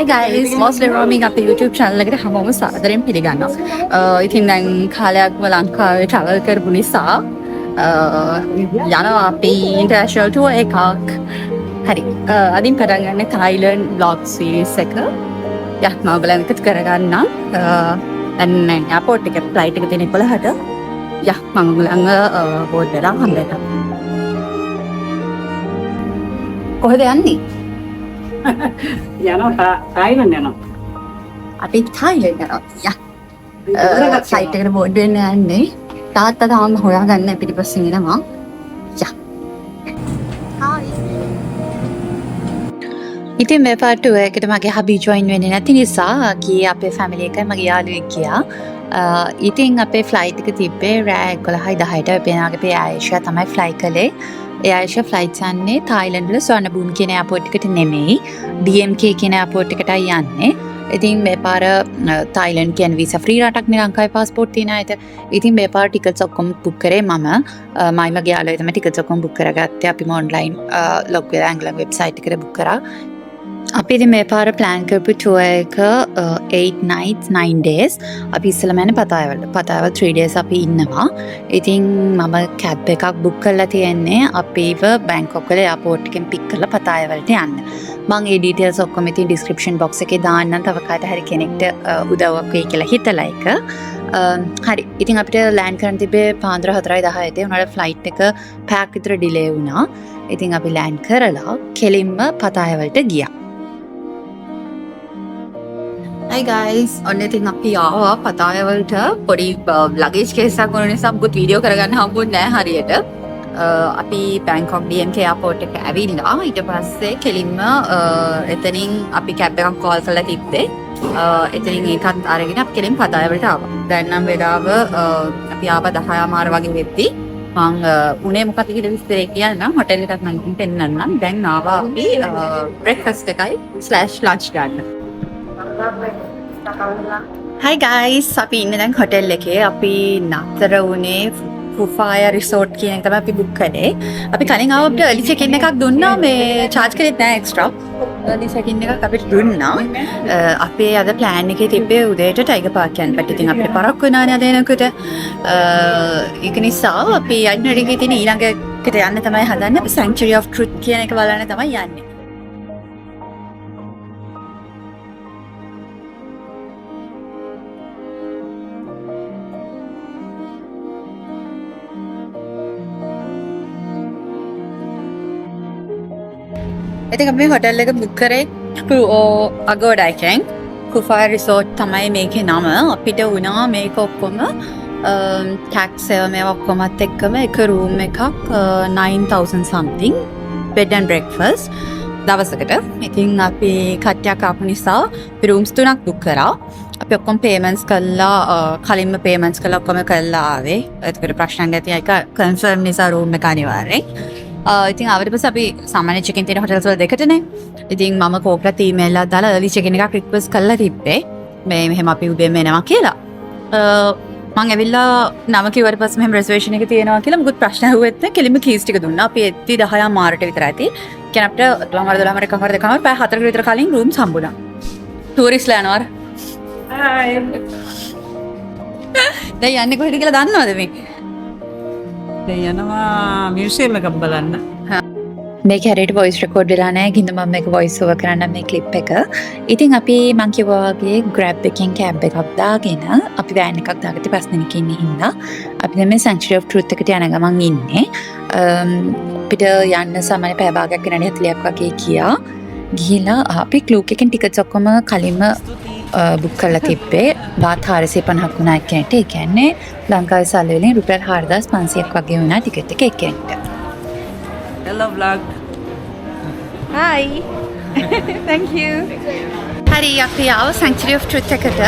Hi guys, Mostly Roaming අපේ YouTube channel එකට හැමෝම සාදරයෙන් පිළිගන්නවා. ඉතින් දැන් කාලයක්ම ලංකාවේ travel කරපු නිසා යනවා අපි international tour එකක්. හරි. අදින් පටන් ගන්න Thailand vlog series එක. මම ඔයගලන් එක්ක කරගන්නම්. දැන් airport එකේ flight එක තියෙන 11ට. මම ඔයගලන්ව board වෙලා හම්බෙන්නම්. කොහෙද යන්නේ? යනවා තායිලන්ත යනවා. අපි තායිලන්ත යනවා. ෆ්ලයිට් එකට බෝඩ් වෙන්න යන්නේ. තාත්තා තාම හොයාගන්න පිටිපස්සෙන් එනවා. ඉතින් මේ පාට එකට මගේ හබි ජොයින් වෙන්නේ නැති නිසා ගියේ අපේ ෆැමිලි එකයි මගේ යාළුවෙක් ගියා. ඉතින් අපේ ෆ්ලයිට් එක තිබ්බේ රෑ 11:10ට අපේ ආයේෂා තමයි ෆ්ලයි කළේ. ඒ ආයේෂා ෆ්ලයිට්ස් යන්නේ තායිලන්ඩ් වල ස්වර්ණභූමි කියන එයාපෝට් එකට නෙමෙයි DMK කියන එයාපෝට් එකටයි යන්නේ. ඉතින් මේ පාර තායිලන්ඩ් කියන්නේ වීසා ෆ්‍රී රටක් නේ ලංකාවේ પાස්පෝර්ට් තියෙන අයට. ඉතින් මේ පාර ටිකට්ස් ඔක්කොම බුක් කරේ මම. මගේ යාළුවා තමයි ටිකට්ස් ඔක්කොම බුක් කරගත්තේ. අපිම ඔන්ලයින් ලොග් වෙලා ඇංගලන් වෙබ්සයිට් එකට බුක් කරා. අපි ඉතින් මේ පාර ප්ලෑන් කරපු ටුවර් එක 8 nights 9 days. අපි ඉස්සෙල්ලාම යන්නේ පතායවල 3 days අපි ඉන්නවා. ඉතින් මම කැබ් එකක් බුක් කරලා තියෙන්නේ අපිව බැංකොක් වල එයාපෝට් එකෙන් පික් කරලා පතායවලට යන්න. මම ඒ ඩීටේල්ස් ඔක්කොම ඉතින් ඩිස්ක්‍රිප්ෂන් බොක්ස් එකේ දාන්නම් තව කාට හරි කෙනෙක්ට උදව්වක් වෙයි කියලා හිතලා එක. හරි. ඉතින් අපිට ලෑන්ඩ් කරන්න තිබ්බේ පාන්දර 4:10 උනාට ෆ්ලයිට් එක පැයක් විතර ඩිලේ වුණා. ඉතින් අපි ලෑන්ඩ් කරලා කෙලින්ම පතායවලට ගියා. Hi guys, ඔන්න ඉතින් අපි ආවා පතායවලට පොඩි luggage case එකක් වුණ නිසා මුකුත් වීඩියෝ කරගන්න හම්බුනේ නැහැ හරියට. අපි බැංකොක් DMK එයාපෝට් එකට ඇවිල්ලා ඊට පස්සේ කෙලින්ම එතනින් අපි කැබ් එකක් කෝල් කරලා තිබ්බේ. එතනින් ඒකත් අරගෙන අපි කෙලින් පතායවලට ආවා. දැන් නම් වෙලාව අපි ආවා 10:00 වගේ වෙද්දි මං උනේ මොකක්ද කියලා විස්තරේ කියන්නම්. හොටෙල් එකක් මම පෙන්නන්නම්. දැන් ආවා අපි බ්‍රෙක්ෆාස්ට් එකයි /ලන්ච් ගන්න. Hi guys, අපි ඉන්නේ දැන් හොටෙල් එකේ. අපි නතර වුණේ ෆුෆායා රිසෝට් කියන එක තමයි අපි බුක් කරේ. අපි කලින් ආව අපිට early check-in එකක් දුන්නා. මේ charge කරෙත් නැහැ extra. early check-in එකක් අපිට දුන්නා. අපේ අද plan එකේ තිබ්බේ උදේට ටයිගර් පාක් යන්න. බට් ඉතින් අපිට පරක්කු වෙනානේ අද එනකොට. ඒක නිසා අපි itinerary එකේ තියෙන ඊළඟ එකට යන්න තමයි හදන්නේ. අපි Sanctuary of Truth කියන එක බලන්න තමයි යන්නේ. ඉතින් අපි හොටෙල් එක බුක් කරේ අගෝඩා එකෙන්. කුෆායා රිසෝට් තමයි මේකේ නම. අපිට වුණා මේක ඔක්කොම ටැක්ස් ඒවා මේවා ඔක්කොමත් එක්කම එක රූම් එකක් 9000 something bed and breakfast දවසකට. ඉතින් අපි කට්ටියක් ආපු නිසා අපි රූම්ස් 3ක් බුක් කරා. අපි ඔක්කොම payments කළා කලින්ම payments කළා ඔක්කොම කළා ආවේ. ඒකට ප්‍රශ්නයක් නැති එක confirm නිසා රූම් එක අනිවාර්යෙන්. ඉතින් ආවට පස්සේ අපි සාමාන්‍ය check-in තියෙන hotels වල දෙකටනේ. ඉතින් මම කෝප්‍රත් email එකක් දාලා early check-in එකක් request කරලා තිබ්බේ. මේ මෙහෙම අපි උදේම එනවා කියලා. මම ඇවිල්ලා නම කිව්වට පස්සේ මෙහෙම reservation එක තියෙනවා කියලා මුකුත් ප්‍රශ්න අහුවෙත් නැහැ. කෙලින්ම keys ටික දුන්නා. අපි එද්දි 10:00 මාරට විතර ඇති. කියන අපිට 12:00 එකමාර පැය 4කට විතර කලින් rooms හම්බුණා. touristලා යනවා. හායි. දැන් යන්නේ කොහෙද කියලා දන්නවද මේ? දැන් යනවා මියුසියම් එකක් බලන්න. මේක හැරෙට වොයිස් රෙකෝඩ් වෙලා නැහැ. ගින්ද මම මේක වොයිස් ඕවර් කරන්න මේ ක්ලිප් එක. ඉතින් අපි මං කිව්වා වගේ grab එකෙන් කැබ් එකක් දාගෙන අපි වෑන් එකක් දාගත්තේ 5 දෙනෙක් ඉන්නේ හින්දා අපි දැන් මේ Sanctuary of Truth එකට යන ගමන් ඉන්නේ. අපිට යන්න සාමාන්‍ය පැය භාගයක් ගණන් 40ක් වගේ ගියා. ගිහිලා අපි Klook එකෙන් ටිකට්ස් ඔක්කොම කලින්ම බුක් කරලා තිබ්බේ. බාත් 450ක් වුණා එක්කෙනෙක්ට. ඒ කියන්නේ ලංකාවේ සල්ලි වලින් රුපියල් 4500ක් වගේ වුණා ටිකට් එක එක්කෙනෙක්ට. Hello vlog. Hi. Thank you. හරි අපි ආව Sanctuary of Truth එකට.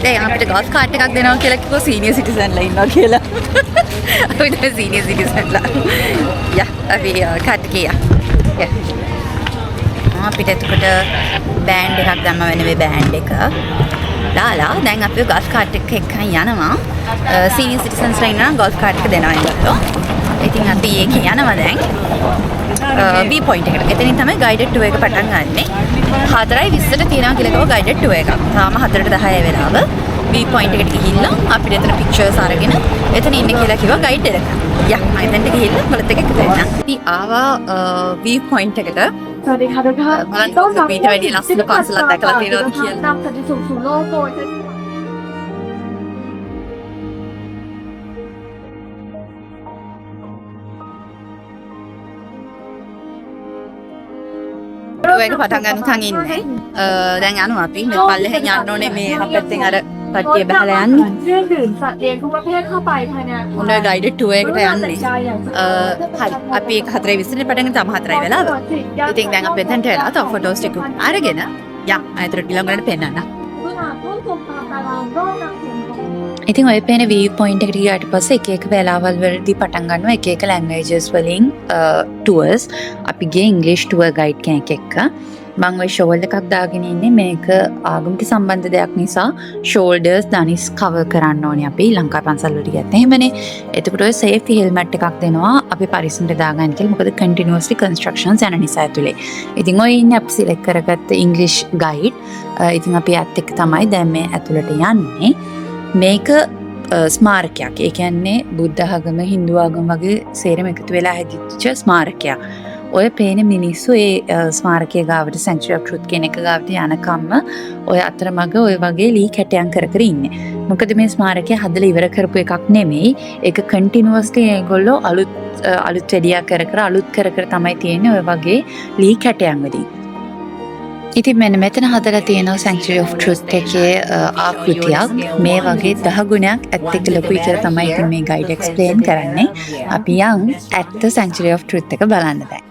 දැන් අපිට golf cart එකක් දෙනවා කියලා කිව්වා senior citizen ලා ඉන්නවා කියලා. අපි දැන් senior citizen ලා. අපි cart එකේ යා. අපිට එතකොට බෑන්ඩ් එකක් දැම්ම වෙන බෑන්ඩ් එක. දාලා දැන් අපි golf cart එක එක්කන් යනවා. senior citizens ලා ඉන්නවා golf cart එක දෙනවා ඒකට. ඉතින් අපි ඒකේ යනවා දැන්. වී පොයින්ට් එකට. එතනින් තමයි guided tour එක පටන් ගන්නෙ. 4:20ට තියෙනවා කියලා කිව්වා guided tour එකක්. තාම 4:10 වෙලාව. වී පොයින්ට් එකට ගිහිල්ලා අපිට එතන pictures අරගෙන එතන ඉන්න කියලා කිව්වා guide එක. යා මම එතනට ගිහිල්ලා බලත් එක එකතු වෙන්න. අපි ආවා වී පොයින්ට් එකට. สวัสดีค่ะทุกท่าน බලන්න වීට වැඩි ලස්සන පන්සලක් දැකලා තියෙනවද කියලා. นำสันติสุขสู่โลกโดย tour එක පටන් ගන්නකන් ඉන්නේ. දැන් යනවා අපි. මේ පල්ලෙහෙන් යන්න ඕනේ මේ පැත්තෙන් අර කට්ටිය බහලා යන්නේ. เครื่องดื่มสัตว์เลี้ยงทุกประเภทเข้าไปภายในอาคาร ඔන්න guided tour එකට යන්නේ. ใจอย่างสุด හරි. අපි ඒක 4:20ට පටන් ගන්න තම 4යි වෙලාව. ඉතින් දැන් අපි එතනට වෙලා තව ෆොටෝස් ටික අරගෙන යා අයිතර ඊළඟට පෙන්නන්න. ผู้นำผู้ชมตามตารางรอบนำชมของ ඉතින් ඔය පේන view point එකට ගියාට පස්සේ එක එක වෙලාවල් වලදී පටන් ගන්නවා එක එක languages වලින් tours. අපි ගියේ English tour guide කෙනෙක් එක්ක. මම ওই shawl එකක් දාගෙන ඉන්නේ මේක ආගමික සම්බන්ධ දෙයක් නිසා shoulders දනිස් cover කරන්න ඕනේ අපි ලංකා පන්සල් වලට ගියත් එහෙමනේ. එතකොට ඔය safety helmet එකක් දෙනවා අපි පරිස්සමට දාගන්න කියලා. මොකද continuously constructions යන නිසා ඇතුලේ. ඉතින් ඔය ඉන්නේ අපි select කරගත්ත English guide. ඉතින් අපි ඇත් එක්ක තමයි දැන් මේ ඇතුලට යන්නේ. මේක ස්මාරකයක්. ඒ කියන්නේ බුද්ධ ආගම, හින්දු ආගම වගේ සේරම එකතු වෙලා හැදිච්ච ස්මාරකයක්. ඔය පේන මිනිස්සු ඒ ස්මාරකයේ ගාවට Sanctuary of Truth කියන එක ගාවට යනකම්ම ඔය අතරමඟ ඔය වගේ ලී කැටයන් කර කර ඉන්නේ. මොකද මේ ස්මාරකය හදලා ඉවර කරපු එකක් නෙමෙයි. ඒක continuously ඒගොල්ලෝ අලුත් වැඩියා කර කර අලුත් කර කර තමයි තියෙන්නේ ඔය වගේ ලී කැටයන් වලින්. ඉතින් මෙන්න මෙතන හදලා තියෙනවා Sanctuary of Truth එකේ ආකෘතියක්. මේ වගේ 10 ගුණයක් ඇත්ත එක්ක ලොකුයි කියලා තමයි ඉතින් මේ ගයිඩ් එක්ස්ප්ලেইন කරන්නේ. අපි යන් ඇත්ත Sanctuary of Truth එක බලන්න දැන්.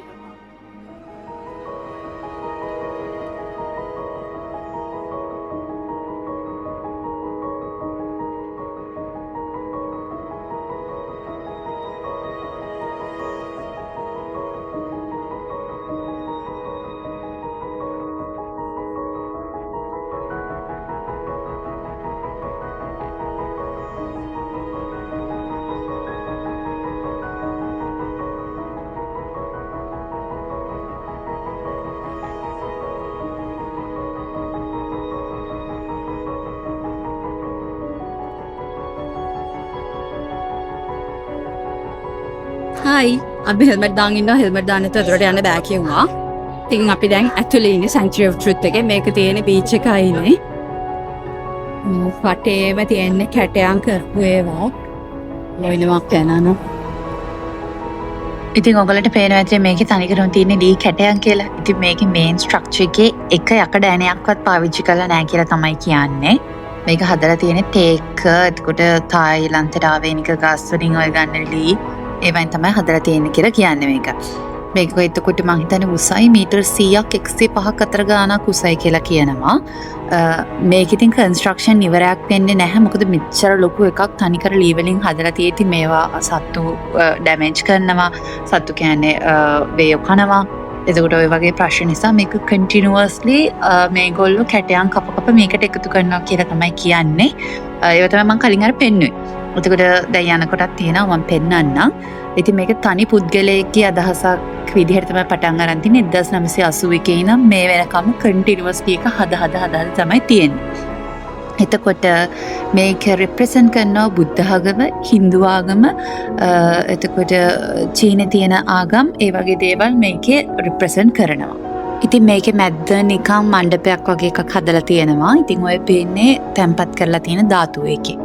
හයි අපි හෙල්මට් දාන් ඉන්නවා හෙල්මට් දාන්න නැතුව ඇතුළට යන්න බෑ කිව්වා. ඉතින් අපි දැන් ඇතුලේ ඉන්නේ Sanctuary of Truth එකේ. මේක තියෙන්නේ බීච් එකයි ඉන්නේ. පටේම තියෙන්නේ කැටයන් කරපු ඒවා. ලොයිනමක් යනවා. ඉතින් ඔයගලට පේනවා ඇත්තේ මේකේ තනිකරම තියෙන්නේ දී කැටයන් කියලා. ඉතින් මේකේ මේන් ස්ට්‍රක්චර් එකේ එක යකඩ ඇණයක්වත් පාවිච්චි කරලා නැහැ කියලා තමයි කියන්නේ. මේක හදලා තියෙන්නේ තේක, එතකොට තායිලන්තයට ආවේනික ගස් වලින් ඔය ගන්න ලී ඒවයින් තමයි හදලා තියෙන්නේ කියලා කියන්නේ මේක. මේක එතකොට මං හිතන්නේ උසයි මීටර් 100ක් 105ක් අතර ගානක් උසයි කියලා කියනවා. මේක ඉතින් කන්ස්ට්‍රක්ෂන් ඉවරයක් වෙන්නේ නැහැ. මොකද මෙච්චර ලොකු එකක් තනිකර ලී වලින් හදලා තියෙති මේවා සත්තු ඩැමේජ් කරනවා. සත්තු කියන්නේ වේයෝ කනවා. එතකොට ඔය වගේ ප්‍රශ්න නිසා මේක කන්ටිනියස්ලි මේගොල්ලෝ කැටයන් කප මේකට එකතු කරනවා කියලා තමයි කියන්නේ. ඒව තමයි මම කලින් අර පෙන්නුවේ. එතකොට දැන් යනකොටත් තියෙනවා මම පෙන්නන්නම්. ඉතින් මේක තනි පුද්ගලයෙක්ගේ අදහසක් විදිහට තමයි පටන් අරන් තින්නේ 1981 ඉඳන් මේ වෙනකම් කන්ටිනියස්ලි එක හද තමයි තියෙන්නේ. එතකොට මේක රිප්‍රසන්ට් කරනවා බුද්ධ ආගම, හින්දු ආගම, එතකොට චීනයේ තියෙන ආගම් ඒ වගේ දේවල් මේකේ රිප්‍රසන්ට් කරනවා. ඉතින් මේකේ මැද්ද නිකන් මණ්ඩපයක් වගේ එකක් හදලා තියෙනවා. ඉතින් ඔය පේන්නේ තැම්පත් කරලා තියෙන ධාතු එකේ.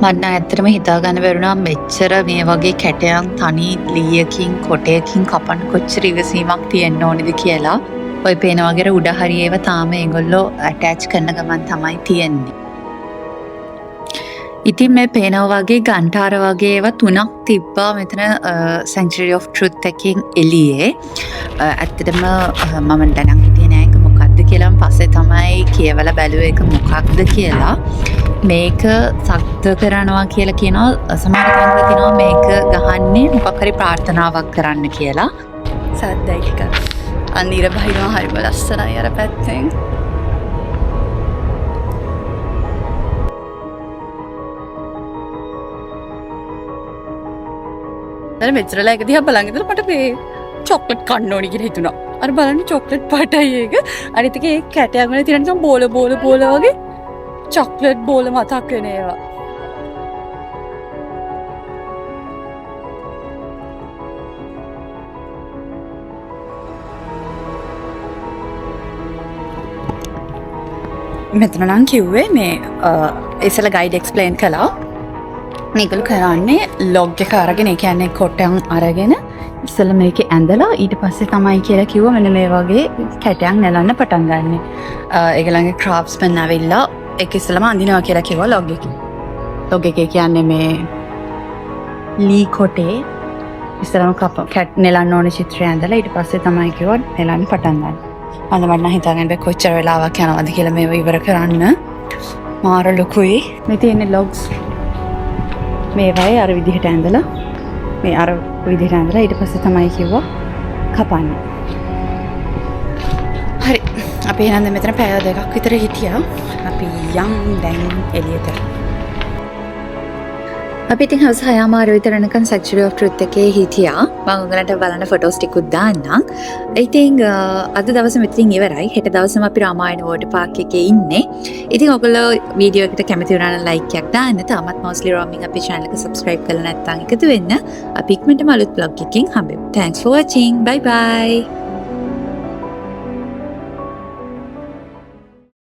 මට ඇත්තටම හිතා ගන්න බැරුණා මෙච්චර මේ වගේ කැටයන් තනි ලීයකින් කොටයකින් කපන්න කොච්චර ඉවසීමක් තියෙන්න ඕනේද කියලා. ඔය පේන වගේ උඩ හරිය ඒවා තාම ඒගොල්ලෝ ඇටච් කරන ගමන් තමයි තියෙන්නේ. ඉතින් මේ පේනවා වගේ ගන්ටාර වගේ ඒවා 3ක් තිබ්බා මෙතන Sanctuary of Truth එකකින් එළියේ. ඇත්තටම මම දැනන් හිටියේ නෑ ඒක මොකක්ද කියලා. පස්සේ තමයි කියවලා බැලුවේ ඒක මොකක්ද කියලා. මේක සක්ත කරනවා කියලා කියනවා. සමහර තැන්වල කියනවා මේක ගහන්නේ මොකක් හරි ප්‍රාර්ථනාවක් කරන්න කියලා. සද්දයික අනිර බහිනවා හරිම ලස්සනයි අර පැත්තෙන්. දැන් මෙච්චරලා එක දිහා බලන් ඉඳලා මට මේ චොක්ලට් කන්න ඕනි කියලා හිතුණා. අර බලන්න චොක්ලට් පාටයි ඒක. අනිත් එකේ කැටයක් වල තියෙන නිකන් බෝල වගේ චොක්ලට් බෝල මතක් වෙන ඒවා. මෙතන නම් කිව්වේ මේ ඉස්සෙල්ලා ගයිඩ් එක්ස්ප්ලেইন කළා. මේගොල්ලෝ කරන්නේ ලොග් එක අරගෙන ඒ කියන්නේ කොටයන් අරගෙන ඉස්සෙල්ලා මේකේ ඇඳලා ඊට පස්සේ තමයි කියලා කිව්වා මෙන්න මේ වගේ කැටයන් නෙලන්න පටන් ගන්න. ඒගොල්ලන්ගේ ක්‍රාෆ්ට්ස්මන් ඇවිල්ලා ඒක ඉස්සෙල්ලාම අඳිනවා කියලා කිව්වා ලොග් එකේ. ලොග් එකේ කියන්නේ මේ ලී කොටේ ඉස්සෙල්ලාම කැට් නෙලන්න ඕනේ චිත්‍රය ඇඳලා ඊට පස්සේ තමයි කිව්වා නෙලන්න පටන් ගන්න. අද මට නම් හිතාගන්න බැ කොච්චර වෙලාවක් යනවද කියලා මේව ඉවර කරන්න. මාර ලොකුයි. මේ තියෙන්නේ ලොග්ස්. මේ වගේ අර විදිහට ඇඳලා මේ අර විදිහට ඇඳලා ඊට පස්සේ තමයි කිව්වා කපන්න. හරි. අපි එහෙනම් මෙතන පැය දෙකක් විතර හිටියා. අපි යම් දැන් එළියට. අපි ඉතින් හවස 6:00 විතර යනකම් Sanctuary of Truth එකේ හිටියා. මම ඔයගලන්ට බලන්න ෆොටෝස් ටිකුත් දාන්නම්. ඉතින් අද දවසේ මෙතනින් ඉවරයි. හෙට දවසම අපි රාමායන වෝටර් පාක් එකේ ඉන්නේ. ඉතින් ඔයගොල්ලෝ වීඩියෝ එකට කැමති වුණා නම් ලයික් එකක් දාන්න. තාමත් Mostly Roaming අපේ channel එක subscribe කරලා නැත්නම් එකතු වෙන්න. අපි ඉක්මනටම අලුත් vlog එකකින් හම්බෙමු. Thanks for watching. Bye bye.